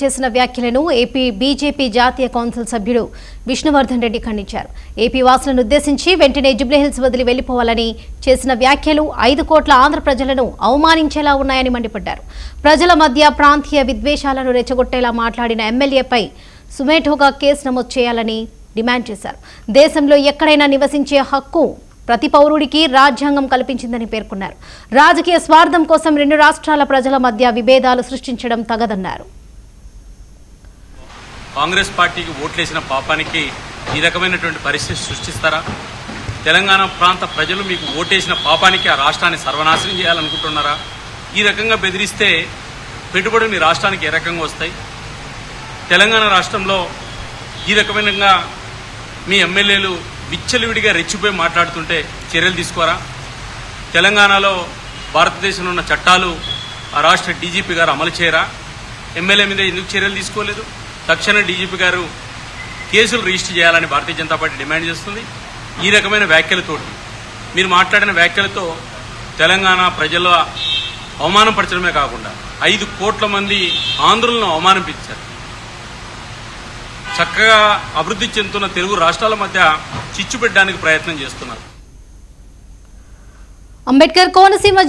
చేసిన వ్యాఖ్యలను AP BJP జాతీయ కౌన్సిల్ సభ్యుడు విష్ణువర్ధన్ రెడ్డి ఖండించారు. ఏపీ వాసులను ఉద్దేశించి వెంటనే జూబ్లీహిల్స్ వదిలి వెళ్లిపోవాలని చేసిన వ్యాఖ్యలు 5 కోట్ల ఆంధ్ర ప్రజలను అవమానించేలా ఉన్నాయని మండిపడ్డారు. ప్రజల మధ్య ప్రాంతీయ విద్వేషాలను రెచ్చగొట్టేలా మాట్లాడిన ఎమ్మెల్యేపై సుమోటోగా కేసు నమోదు చేయాలని డిమాండ్ చేశారు. దేశంలో ఎక్కడైనా నివసించే హక్కు ప్రతి పౌరుడికి రాజ్యాంగం కల్పించిందని పేర్కొన్నారు. రాజకీయ స్వార్థం కోసం 2 రాష్ట్రాల ప్రజల మధ్య విభేదాలు సృష్టించడం తగదన్నారు. కాంగ్రెస్ పార్టీకి ఓట్లేసిన పాపానికి ఈ రకమైనటువంటి పరిస్థితి సృష్టిస్తారా? తెలంగాణ ప్రాంత ప్రజలు మీకు ఓటేసిన పాపానికి ఆ రాష్ట్రాన్ని సర్వనాశనం చేయాలనుకుంటున్నారా? ఈ రకంగా బెదిరిస్తే పెట్టుబడులు మీ రాష్ట్రానికి ఏ రకంగా వస్తాయి? తెలంగాణ రాష్ట్రంలో ఈ రకమైనగా మీ ఎమ్మెల్యేలు విచ్చలవిడిగా రెచ్చిపోయి మాట్లాడుతుంటే చర్యలు తీసుకోరా? తెలంగాణలో భారతదేశంలో ఉన్న చట్టాలు ఆ రాష్ట్ర డీజీపీ గారు అమలు చేయరా? ఎమ్మెల్యే మీద ఎందుకు చర్యలు తీసుకోలేదు? తక్షణ డీజీపీ గారు కేసులు రిజిస్టర్ చేయాలని భారతీయ జనతా పార్టీ డిమాండ్ చేస్తుంది. ఈ రకమైన వ్యాఖ్యలతోటి మీరు మాట్లాడిన వ్యాఖ్యలతో తెలంగాణ ప్రజల అవమానపరచడమే కాకుండా 5 కోట్ల మంది ఆంధ్రులను అవమానించారు. చక్కగా అభివృద్ధి చెందుతున్న తెలుగు రాష్ట్రాల మధ్య చిచ్చు పెట్టడానికి ప్రయత్నం చేస్తున్నారు. అంబేద్కర్ కోనసీమ